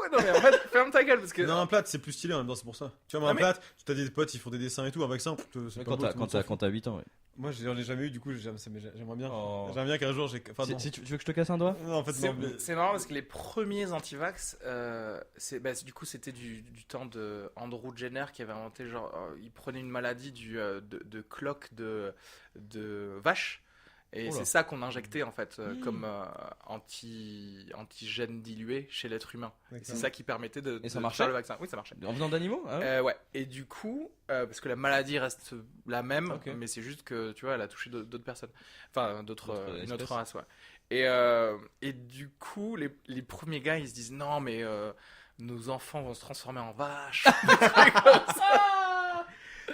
ouais, non, mais en fait, ferme ta gueule parce que.
Non, un plâtre, c'est plus stylé en même temps, c'est pour ça. Tu vois, moi,
Ah,
un
mais-
plâtre, tu as des potes, ils font des dessins et tout, un vaccin, c'est pas beau, tout le monde s'en fout.
Quand t'as 8 ans, ouais.
Moi, j'en ai jamais eu, du coup, j'aimerais bien.
Oh.
J'aimerais bien qu'un jour, j'ai. Enfin, non.
Si tu veux que je te casse un doigt?
Non, en fait, non. mais-
C'est marrant parce que les premiers antivax, du coup, c'était du temps de Andrew Jenner qui avait inventé, genre, il prenait une maladie de cloque de vache. Et
Oula.
c'est ça qu'on injectait en fait comme antigène dilué chez l'être humain. Et c'est ça qui permettait de
Et ça
de
marchait
faire le vaccin. Oui, ça marchait.
En venant d'animaux? Ah ouais.
Ouais. Et du coup, parce que la maladie reste la même,
Ok.
mais c'est juste que tu vois, elle a touché d'autres personnes, enfin une autre
espèces.
race, ouais. Et du coup, les premiers gars, ils se disent non, mais nos enfants vont se transformer en vaches.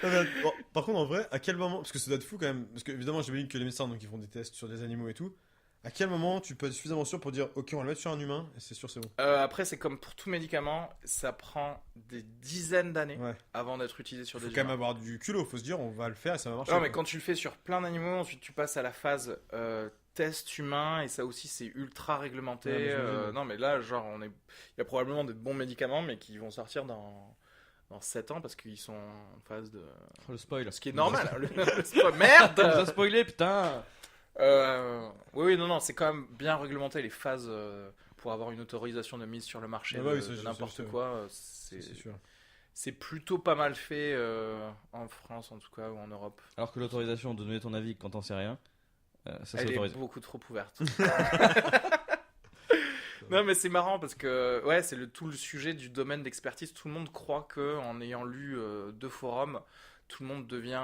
Non, mais, bon, par contre, en vrai, à quel moment. Parce que ça doit être fou quand même. Parce que, évidemment, j'imagine que les médecins, donc, ils font des tests sur des animaux et tout. À quel moment tu peux être suffisamment sûr pour dire, ok, on va le mettre sur un humain, et c'est sûr, c'est bon.
Après, c'est comme pour tout médicament, ça prend des dizaines d'années
Ouais.
avant d'être utilisé sur
Faut
des
quand même
humains.
avoir du culot, faut se dire, on va le faire et ça va marcher.
Non, mais
quoi.
quand tu le fais sur plein d'animaux, ensuite tu passes à la phase test humain, et ça aussi c'est ultra réglementé.
Ouais, mais j'imagine.
Non, mais là, genre, il y a probablement des bons médicaments, mais qui vont sortir dans 7 ans parce qu'ils sont en phase de.
Oh, le spoil.
Ce qui est normal. Merde!
Tu nous as spoilé, putain!
Oui, non, c'est quand même bien réglementé les phases pour avoir une autorisation de mise sur le marché
Ah bah
de,
oui, ça,
de
je
n'importe
sais,
quoi.
C'est sûr.
C'est plutôt pas mal fait en France en tout cas ou en Europe.
Alors que l'autorisation de donner ton avis quand t'en sais rien, ça c'est
Elle est
autorisé.
beaucoup trop ouverte. Non mais c'est marrant parce que ouais c'est tout le sujet du domaine d'expertise. Tout le monde croit que en ayant lu 2 forums, tout le monde devient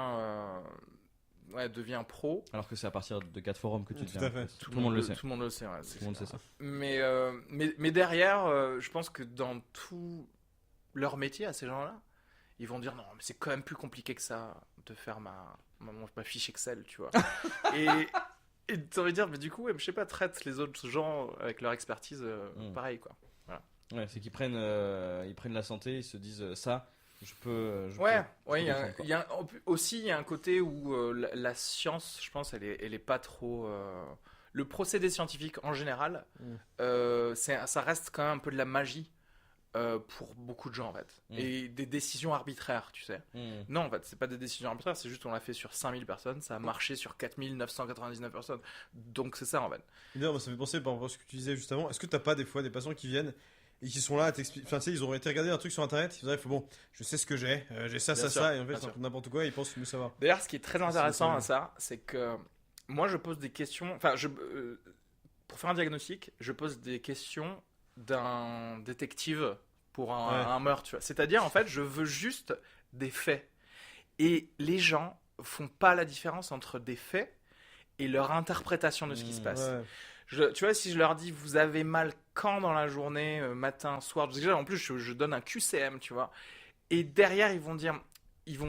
pro.
Alors que c'est à partir de 4 forums que tu
Tout
deviens.
à fait.
Tout le monde le sait.
Tout le monde le sait. Ouais,
Tout le monde sait ça.
Mais derrière, je pense que dans tout leur métier à ces gens-là, ils vont dire non mais c'est quand même plus compliqué que ça de faire ma fiche Excel, tu vois. Et tu envie de dire mais du coup ouais, je sais pas, traite les autres gens avec leur expertise pareil quoi.
Ouais, c'est qu'ils prennent la santé, ils se disent ça, je peux.
Ouais,
peux
il y
comprendre, quoi.
a aussi il y a un côté où la science, je pense, elle est pas trop. Le procédé scientifique en général, ça reste quand même un peu de la magie pour beaucoup de gens en fait. Et des décisions arbitraires, tu sais. Non, en fait, c'est pas des décisions arbitraires, c'est juste on l'a fait sur 5000 personnes, ça a marché sur 4999 personnes. Donc c'est ça en fait.
D'ailleurs, moi, ça me fait penser par rapport à ce que tu disais juste avant. Est-ce que t'as pas des fois des patients qui viennent et qui sont là à t'expliquer. Enfin, tu sais, ils ont été regarder un truc sur internet, ils disaient, bon, je sais ce que j'ai ça,
Bien
ça,
sûr,
ça, et en fait,
bien
ils
sûr.
racontent n'importe quoi et ils pensent mieux savoir.
D'ailleurs, ce qui est très intéressant
c'est
à ça, c'est que moi, je pose des questions. Enfin, pour faire un diagnostic, je pose des questions d'un détective pour un meurtre. Tu vois. C'est-à-dire, en fait, je veux juste des faits. Et les gens font pas la différence entre des faits et leur interprétation de ce qui se passe.
Ouais.
Tu vois, si je leur dis vous avez mal quand dans la journée, matin, soir, déjà en plus je donne un QCM, tu vois. Et derrière ils vont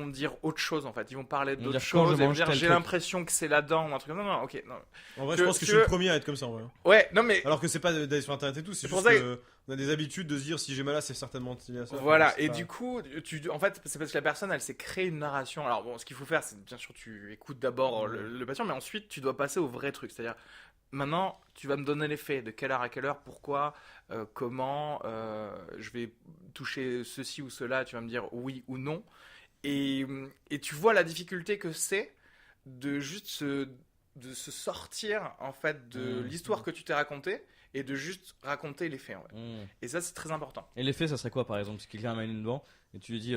dire autre chose en fait. Ils vont parler
Ils vont
d'autre
dire, quand je
chose. Ils vont
mange
dire
tel
j'ai
truc.
l'impression que c'est la dent ou un truc. Non, ok. Non.
En vrai,
Tu
je pense
veux-
que je
tu
suis le
veux-
premier à être comme ça en vrai.
Ouais, non mais
Alors que c'est pas d'aller sur internet et tout, c'est
C'est pour
juste
ça
qu'on a des habitudes de se dire si j'ai mal là, c'est certainement lié à ça.
voilà.
C'est
Et
pas-
du coup, en fait, c'est parce que la personne, elle s'est créée une narration. Alors bon, ce qu'il faut faire, c'est bien sûr tu écoutes d'abord le patient, mais ensuite tu dois passer au vrai truc. C'est-à-dire maintenant, tu vas me donner les faits, de quelle heure à quelle heure, pourquoi, comment, je vais toucher ceci ou cela, tu vas me dire oui ou non. et tu vois la difficulté que c'est de juste de se sortir en fait de l'histoire que tu t'es racontée et de juste raconter les faits en fait. Et ça c'est très important.
Et les faits, ça serait quoi par exemple? Si quelqu'un amène une dent et tu lui dis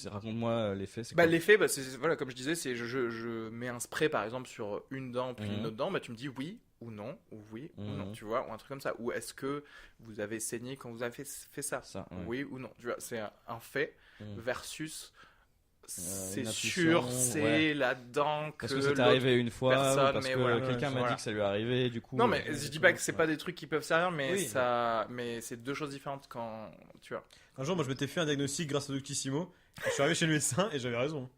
raconte-moi les faits, c'est
Bah,
quoi?
les faits, c'est voilà, comme je disais, c'est je mets un spray par exemple sur une dent puis une autre dent, bah tu me dis oui ou non, ou oui ou non, tu vois, ou un truc comme ça. Ou est-ce que vous avez saigné quand vous avez fait ça, oui ou non, tu vois, c'est un fait versus c'est sûr, c'est la dent que
parce que ça t'est arrivé une fois, ou parce que
voilà,
quelqu'un m'a dit que ça lui est arrivé, du coup.
Non, mais je dis pas que c'est pas des trucs qui peuvent servir, mais
Oui.
mais c'est deux choses différentes quand tu vois.
Un jour, moi, je m'étais fait un diagnostic grâce à Doctissimo. Je suis arrivé chez le médecin et j'avais raison.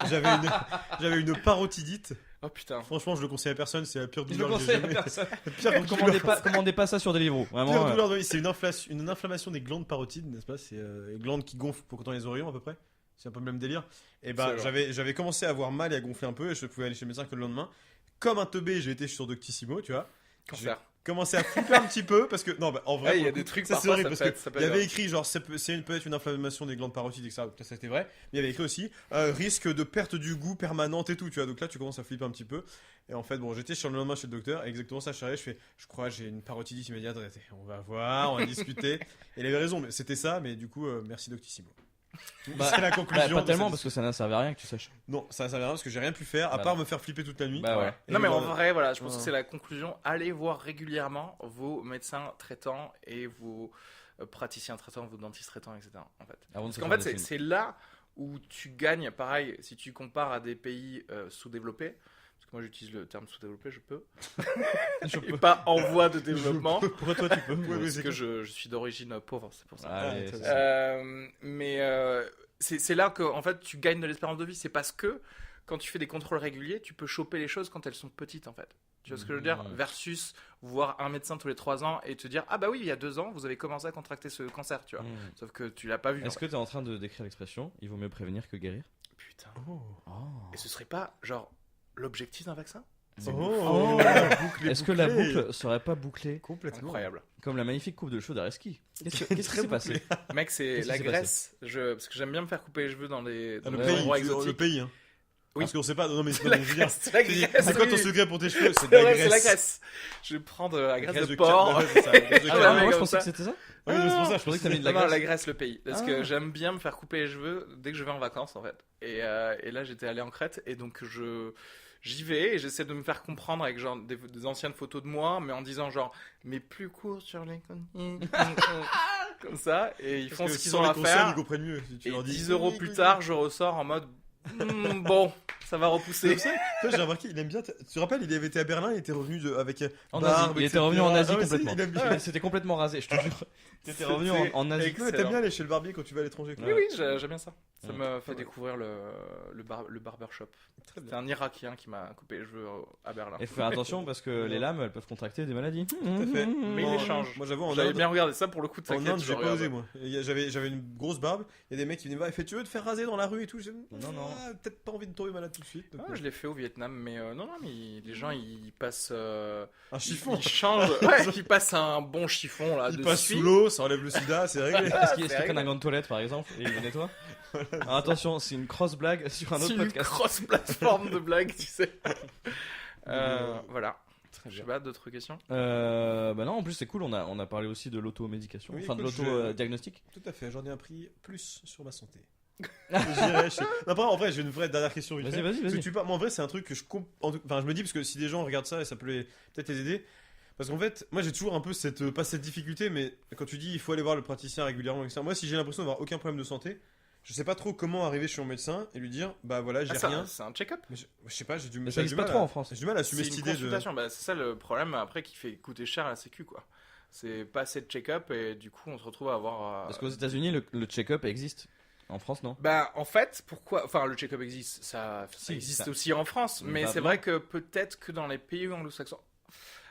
J'avais une parotidite.
Oh putain.
Franchement, je le conseille à personne. C'est la pire
Je le
douleur que j'ai
conseille à
jamais.
personne.
La pire douleur.
Commandez pas ça sur Deliveroo.
Pire
Vraiment.
douleur de vie. C'est une inflammation des glandes parotides, n'est-ce pas? C'est les glandes qui gonflent pour quand on les oreillons à peu près. C'est un peu le même délire. Et bah, j'avais commencé à avoir mal et à gonfler un peu et je pouvais aller chez le médecin que le lendemain. Comme un teubé, j'ai été sur Doctissimo, tu vois.
Cancer.
Commencé à flipper un petit peu parce que non bah, en vrai
il y a des trucs
ça c'est
parfois,
horrible
ça
parce
peut
que
être-
il y avait écrit genre peut-être une inflammation des glandes parotides etc. Donc, ça c'était vrai, mais il y avait écrit aussi risque de perte du goût permanente et tout, tu vois. Donc là tu commences à flipper un petit peu et en fait bon, j'étais sur le lendemain chez le docteur et exactement ça, je suis arrivé, je crois j'ai une parotidite immédiate, on va voir, on va discuter. Et il avait raison, mais c'était ça, mais du coup merci Doctissimo. C'est la conclusion.
Pas
de
tellement
cette-
parce que ça n'a servi à rien que tu saches.
Non, ça ne servait à rien parce que j'ai rien pu faire à
Bah
part
non.
me faire flipper toute la nuit.
Bah ouais.
Et
Non mais en
voilà.
vrai, voilà, je pense
Ouais.
que c'est la conclusion. Allez voir régulièrement vos médecins traitants et vos praticiens traitants, vos dentistes traitants, etc. En fait.
Avant de
Parce
se
qu'en
faire
fait,
des films.
c'est là où tu gagnes, pareil, si tu compares à des pays sous-développés. Parce que moi j'utilise le terme sous-développé, je peux. Et pas en voie de développement.
Pourquoi toi tu peux? Ouais,
Parce
c'est
que
cool.
je suis d'origine pauvre, c'est pour ça.
Allez,
Ah,
c'est
ça,
ça.
Mais c'est là que en fait tu gagnes de l'espérance de vie. C'est parce que quand tu fais des contrôles réguliers, tu peux choper les choses quand elles sont petites en fait. Tu vois ce que je veux dire? Versus voir un médecin tous les 3 ans et te dire ah bah oui il y a 2 ans vous avez commencé à contracter ce cancer, tu vois. Sauf que tu l'as pas vu.
Est-ce que tu es en train de décrire l'expression il vaut mieux prévenir que guérir?
Putain.
Oh.
Et ce serait pas genre l'objectif d'un vaccin?
Oh.
Est-ce que la boucle serait pas bouclée
Complètement.
Incroyable.
comme la magnifique coupe de cheveux d'Areski? Qu'est-ce qui s'est passé?
Mec, c'est
Qu'est-ce
la
qui s'est
Grèce. Parce que j'aime bien me faire couper les cheveux dans les
Ah,
dans
le
des
pays,
endroits
le
exotiques.
pays. Hein.
Oui.
Parce qu'on sait pas. Non mais c'est pas
La
bon, je veux dire.
Grèce, c'est la Grèce.
C'est quoi ton
oui.
secret pour tes cheveux? C'est de
C'est
la
vrai,
graisse.
c'est la Grèce. Je prends de la graisse de
car-
porc.
ouais, c'est ça, la graisse de
Ah,
car-
ouais,
moi
mais
je
comme
pensais
ça.
que c'était ça.
Oui, mais c'est pour ça,
Je pensais que t'avais mis de la
Non,
graisse.
la Grèce, le pays. Parce
Ah.
que j'aime bien me faire couper les cheveux dès que je vais en vacances, en fait. Et là, j'étais allé en Crète, et donc j'y vais, et j'essaie de me faire comprendre avec genre des anciennes photos de moi, mais en disant genre, mais plus court sur les conneries. Comme ça, et ils font
Parce
ce
que
qu'ils
sans
ont
les
à
conseils,
faire.
ils comprennent mieux. Si tu
Et
leur dis
10 euros plus tard, je ressors en mode, bon, ça va repousser.
C'est ça. Toi, j'ai remarqué, il aime bien. Tu te rappelles, il avait été à Berlin, il était revenu avec.
En
barbe,
Asie. Il était
etc.
revenu en Asie
Ah ouais,
complètement.
il aime bien.
C'était complètement rasé, je te jure. T'étais revenu en Asie.
excellent.
Ouais, t'aimes bien aller chez le barbier quand tu vas à l'étranger. quoi.
Oui, oui, j'aime bien ça. Ça
Ouais.
me fait
Ouais.
découvrir le barbershop.
Très
C'est
bien.
un Irakien qui m'a coupé les cheveux à Berlin.
Et faut faire attention parce que les lames elles peuvent contracter des maladies.
Tout à fait.
Mais il
En-
les change.
Moi, j'avoue, en
J'avais
Inde,
bien regardé ça pour le coup de
en
t'inquiète,
Inde,
je
j'ai pas
regarde.
osé, moi. J'avais une grosse barbe. Il y a des mecs qui venaient me voir. Il fait, tu veux te faire raser dans la rue et tout.
Non, non.
Peut-être pas envie de tomber malade tout de suite. donc,
Ah, je l'ai fait au Vietnam, mais non, mais les gens ils passent.
un chiffon.
Ils changent. Ouais, ils passent un bon chiffon là.
Il
de
passe
suite.
sous l'eau, ça enlève le sida, c'est réglé.
Est-ce qu'ils
c'est
prennent
réglé.
un gant de toilette par exemple et ils le nettoient? Alors, attention, c'est une cross blague sur un
C'est
autre
une
podcast.
grosse plateforme de blagues, tu sais. Voilà.
Très
Je
bien.
sais pas, d'autres questions?
Bah non, en plus c'est cool, on a parlé aussi de l'automédication,
Oui,
enfin de
écoute,
l'auto-diagnostic.
Tout à fait, j'en ai appris plus sur ma santé. J'irai chez- Non, pas, en vrai, j'ai une vraie dernière question. vite
Vas-y,
fait.
vas-y,
Parce que
vas-y.
moi, en vrai, c'est un truc que enfin, je me dis, parce que si des gens regardent ça, et ça peut peut-être les aider. Parce qu'en fait, moi, j'ai toujours un peu pas cette difficulté, mais quand tu dis il faut aller voir le praticien régulièrement, etc. Moi, si j'ai l'impression d'avoir aucun problème de santé, je sais pas trop comment arriver chez mon médecin et lui dire, bah voilà, j'ai rien.
C'est un check-up.
Mais je sais pas, j'ai du,
Mais ça
j'ai
existe
du
pas
mal
trop
à-
en France.
J'ai du mal à assumer
C'est
cette
une
idée de.
consultation, bah, c'est ça le problème après qui fait coûter cher à la sécu quoi. C'est pas assez de check-up et du coup on se retrouve à avoir.
Parce qu'aux États-Unis le check-up existe. En France, non?
Bah en fait pourquoi, enfin le check-up existe, ça
Si,
existe
ça-
aussi en France, mais
Bah,
c'est
non.
vrai que peut-être que dans les pays anglo-saxons.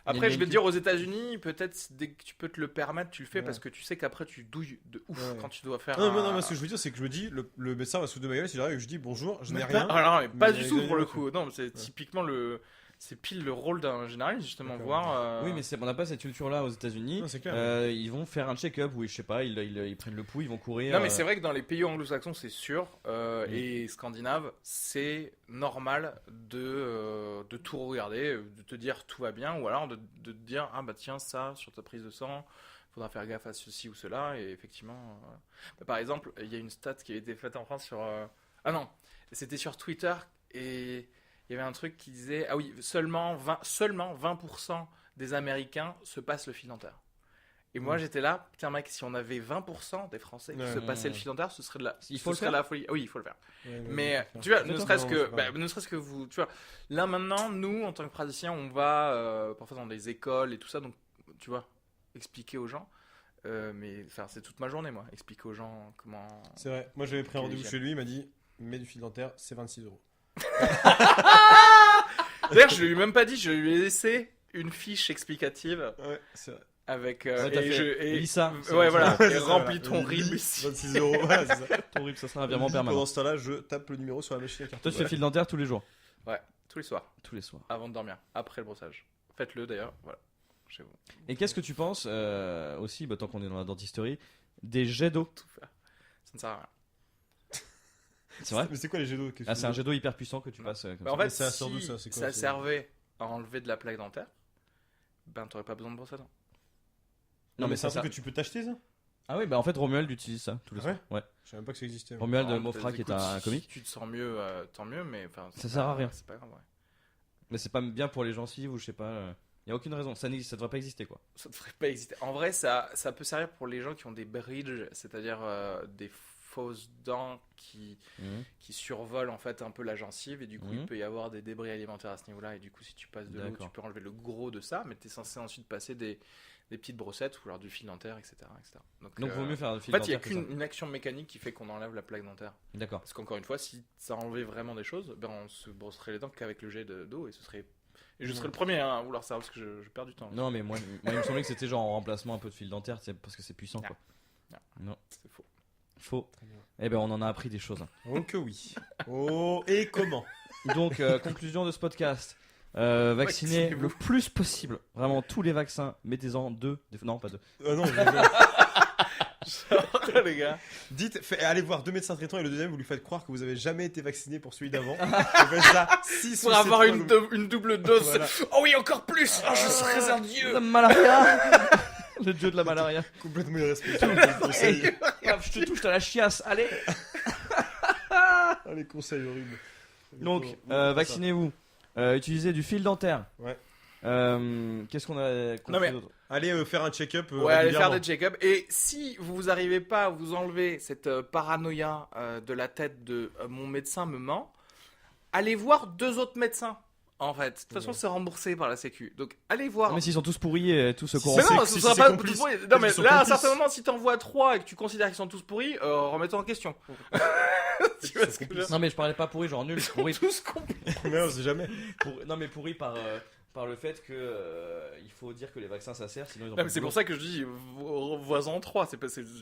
Il y
Après
a
je vais
une-
te dire aux États-Unis peut-être dès que tu peux te le permettre tu le fais
Ouais.
parce que tu sais qu'après tu douilles de ouf
Ouais.
quand tu dois faire.
Non, mais ce que je veux dire, c'est que je me dis, le médecin va se foutre de ma gueule si j'arrive et que je dis bonjour, je n'ai
Mais
rien.
pas, alors, mais pas
mais
du tout pour le
les-
coup. Non, c'est typiquement le c'est pile le rôle d'un généraliste, justement,
D'accord.
voir.
Oui, mais on n'a pas cette culture-là aux États-Unis.
Non, c'est clair.
Ils vont faire un check-up, oui, je sais pas, ils prennent le pouls, ils vont courir.
Non, mais c'est vrai que dans les pays anglo-saxons, c'est sûr,
Oui.
et scandinaves, c'est normal de tout regarder, de te dire tout va bien, ou alors de te dire, ah bah tiens, ça, sur ta prise de sang, faudra faire gaffe à ceci ou cela, et effectivement. Bah, par exemple, il y a une stat qui a été faite en France sur. Ah non, c'était sur Twitter, et il y avait un truc qui disait, ah oui, seulement 20% des Américains se passent le fil dentaire. Et moi j'étais là, putain mec, si on avait 20% des Français qui
Ouais,
se passaient le fil dentaire, ce serait
Il faut le
serait
faire.
la folie. Ah oui, il faut le faire.
Ouais,
Mais
faut
tu vois,
faire.
ne
D'accord.
serait-ce
Non,
que,
c'est pas-
ne serait-ce que vous, tu vois, là maintenant, nous en tant que praticiens, on va parfois dans des écoles et tout ça, donc tu vois, expliquer aux gens. Mais enfin, c'est toute ma journée moi, expliquer aux gens comment.
C'est vrai. Moi, j'avais pris un
Quelle
rendez-vous
hygiène.
chez lui. Il m'a dit, mets du fil dentaire, c'est 26€.
D'ailleurs, je lui ai même pas dit, je lui ai laissé une fiche explicative
Ouais, c'est vrai.
avec
Ouais, t'as fait, Lisa, c'est
ouais
bon,
voilà,
Ouais,
et
c'est ça,
remplis
voilà.
ton
Lis,
RIB ici.
26€. Voilà, c'est ça.
Ton RIB, ça sera un virement permanent.
Pendant ce temps-là, je tape le numéro sur la machine à carte.
Toi, tu fais fil dentaire tous les jours.
Tous les soirs,
Tous les soirs.
avant de dormir, après le brossage. Faites-le d'ailleurs, voilà, chez vous.
Et qu'est-ce que tu penses aussi, bah, tant qu'on est dans la dentisterie, des jets d'eau?
Tout faire. Ça ne sert à rien.
C'est vrai?
Mais c'est quoi les jets d'eau? Qu'est-ce
Ah,
que
c'est un jet d'eau hyper puissant que tu passes comme
Bah, en
ça.
fait,
ça
si
sert d'où, ça C'est quoi,
ça
c'est-
servait à enlever de la plaque dentaire, ben t'aurais pas besoin de brosse à dents.
Non, mais c'est un
ça
truc que tu peux t'acheter, ça?
Ah oui, bah en fait, Romuald utilise ça tous les
Ah
soirs. Ouais.
Je savais même pas que ça existait. moi.
Romuald
Alors,
Mofra, qui est
écoute,
un
si
comique.
tu te sens mieux, tant mieux, mais enfin.
Ça sert à rien.
C'est pas grave, ouais.
Mais c'est pas bien pour les gencives ou je sais pas. Y a aucune raison. Ça devrait pas exister quoi.
Ça devrait pas exister. En vrai, ça peut servir pour les gens qui ont des bridges, c'est-à-dire des fausses dents qui survolent en fait un peu la gencive, et du coup il
Mhm.
peut y avoir des débris alimentaires à ce niveau-là, et du coup si tu passes de l'eau,
D'accord.
tu peux enlever le gros de ça, mais tu es censé ensuite passer des petites brossettes ou alors du fil dentaire, etc.
Donc vaut mieux faire le fil
En fait, il n'y a
dentaire. c'est
qu'une action mécanique qui fait qu'on enlève la plaque dentaire.
ça. D'accord.
Parce qu'encore une fois, si ça enlevait vraiment des choses, ben on se brosserait les dents qu'avec le jet d'eau, et ce serait. Et je serais le premier à vouloir ça, parce que je perds du temps.
Non, mais moi, il me semblait que c'était genre en remplacement un peu de fil dentaire, parce que c'est puissant quoi. Non.
C'est faux.
Faux.
Très bien.
Eh ben, on en a appris des choses.
Oh que oui. Oh, et comment?
Donc, conclusion de ce podcast. Vaccinez
Vaccinez-vous.
le plus possible. Vraiment, tous les vaccins. Mettez-en 2. Non, pas 2.
Ah non,
Les gars.
allez voir 2 médecins traitants et le deuxième, vous lui faites croire que vous avez jamais été vacciné pour celui d'avant. Vous faites ça 6
Pour avoir une double dose.
Voilà.
Oh oui, encore plus. Oh, je serais un dieu.
La malaria. Le dieu de la malaria.
Complètement irrespectueux. Les conseils,
Hop, je te touche, t'as la chiasse. Allez.
ah, les conseils horribles.
Donc,
Faut pas
vaccinez-vous. Utilisez du fil dentaire.
Ouais.
Qu'est-ce qu'on a
Non, mais-
d'autre?
ça. Allez faire un check-up.
Ouais, allez faire
régulièrement.
des check-up. Et si vous n'arrivez pas à vous enlever cette paranoïa de la tête de mon médecin me ment, allez voir 2 autres médecins. En fait, de toute façon,
Ouais.
c'est remboursé par la Sécu. Donc, allez voir.
Mais s'ils sont tous pourris et tous se
Mais
Mais
corrompent.
non,
c'est-
ce
c'est-
sera
c'est
pas
complice.
tous pourris. Non,
Peut-être
mais
qu'ils sont
là, à un
complices.
certain moment, si t'envoies 3 et que tu considères qu'ils sont tous pourris, remets-toi en question. Tu vois ce que je veux dire?
Non, mais je parlais pas pourri, genre nul. Pourri.
Tous cons.
Mais on sait jamais.
Non, mais pourri par le fait que il faut dire que les vaccins ça sert, sinon ils ont
Non,
pas
mais
de
c'est
boulot.
pour ça que je dis vois-en 3.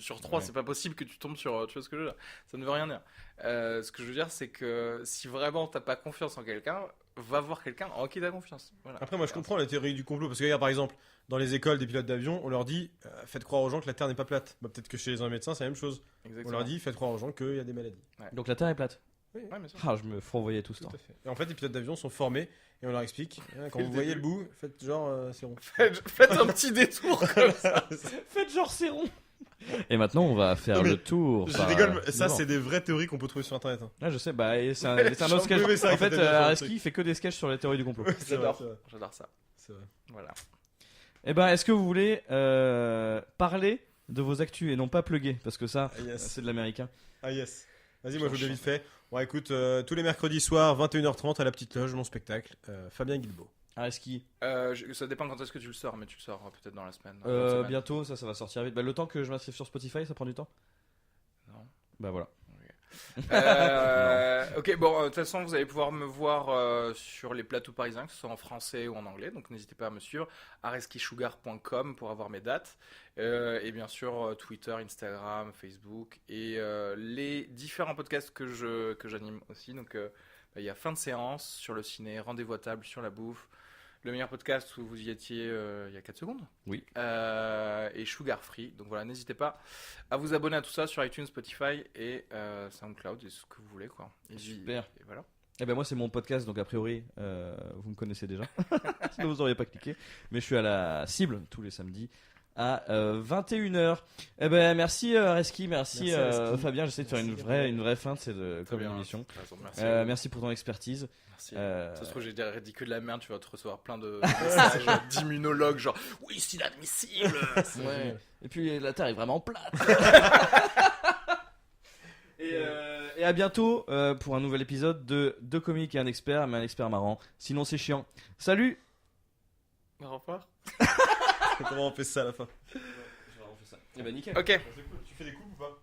Sur 3,
Ouais.
c'est pas possible que tu tombes sur. Tu vois ce que je veux dire? Ça ne veut rien dire. Ce que je veux dire, c'est que si vraiment t'as pas confiance en quelqu'un, va voir quelqu'un en qui t'as confiance. Voilà.
Après, moi, je comprends la théorie du complot. Parce que, regarde, par exemple, dans les écoles des pilotes d'avion, on leur dit faites croire aux gens que la Terre n'est pas plate. Bah, peut-être que chez les médecins, c'est la même chose. On
Exactement.
leur dit faites croire aux gens qu'il y a des maladies.
Donc la Terre est plate.
Ouais, bien sûr.
Ah, je me fourvoyais tout ce
Tout
temps.
à fait. Et en fait, les pilotes d'avion sont formés et on leur explique quand
Dès
vous
le
voyez
début.
le bout, faites genre c'est rond.
Faites un petit détour comme ça.
Faites genre c'est rond. Et maintenant on va faire
Non, mais
le tour.
Je
par,
rigole, mais ça,
devant.
c'est des vraies théories qu'on peut trouver sur internet. Hein.
Ah, je sais, bah et c'est un,
Ouais,
c'est un autre
j'en
sketch.
pouvais ça
En
avec
fait,
ta télé,
Araski il fait que des sketchs sur les théories du complot.
Ouais, c'est vrai,
J'adore.
c'est vrai,
J'adore ça.
c'est vrai.
Voilà.
Eh ben, est-ce que vous voulez parler de vos actus et non pas plugger? Parce que ça,
Ah yes.
c'est de l'américain.
Ah yes. Vas-y, moi je vous l'ai
J'enchaîne.
vite fait. Bon, écoute, tous les mercredis soirs, 21h30 à la petite loge, mon spectacle, Fabien Guilbeault.
Araski,
Ça dépend quand est-ce que tu le sors, mais tu le sors peut-être dans la semaine. dans la semaine.
bientôt, ça va sortir vite. Bah, le temps que je m'inscrive sur Spotify, ça prend du temps?
Non.
Bah voilà.
Ok, bon, de toute façon, vous allez pouvoir me voir sur les plateaux parisiens, que ce soit en français ou en anglais. Donc, n'hésitez pas à me suivre. areskisugar.com pour avoir mes dates. Et bien sûr, Twitter, Instagram, Facebook et les différents podcasts que j'anime aussi. Donc, Il y a Fin de séance sur le ciné, Rendez-vous à table sur la bouffe, le meilleur podcast où vous y étiez il y a 4 secondes.
Oui.
Et Sugar Free. Donc voilà, n'hésitez pas à vous abonner à tout ça sur iTunes, Spotify et SoundCloud et ce que vous voulez quoi.
Super.
Et voilà.
Eh ben moi c'est mon podcast donc a priori vous me connaissez déjà. Sinon vous auriez pas cliqué. Mais je suis à la cible tous les samedis à 21h. Eh ben merci Reski, merci,
Reski.
Fabien. J'essaie de faire une vraie fin de cette
Très bien.
émission.
T'as raison, merci.
Merci pour ton expertise.
Merci.
Euh,
Ça se trouve, j'ai dit que de la merde, tu vas te recevoir plein de messages d'immunologues, genre oui, c'est inadmissible.
Ouais. Et puis la Terre est vraiment plate. Et à bientôt pour un nouvel épisode de Deux comiques et un expert, mais un expert marrant. Sinon c'est chiant. Salut.
Au revoir.
Comment on fait ça à la fin?
Et ben nickel.
Ok.
Tu fais des coupes ou pas?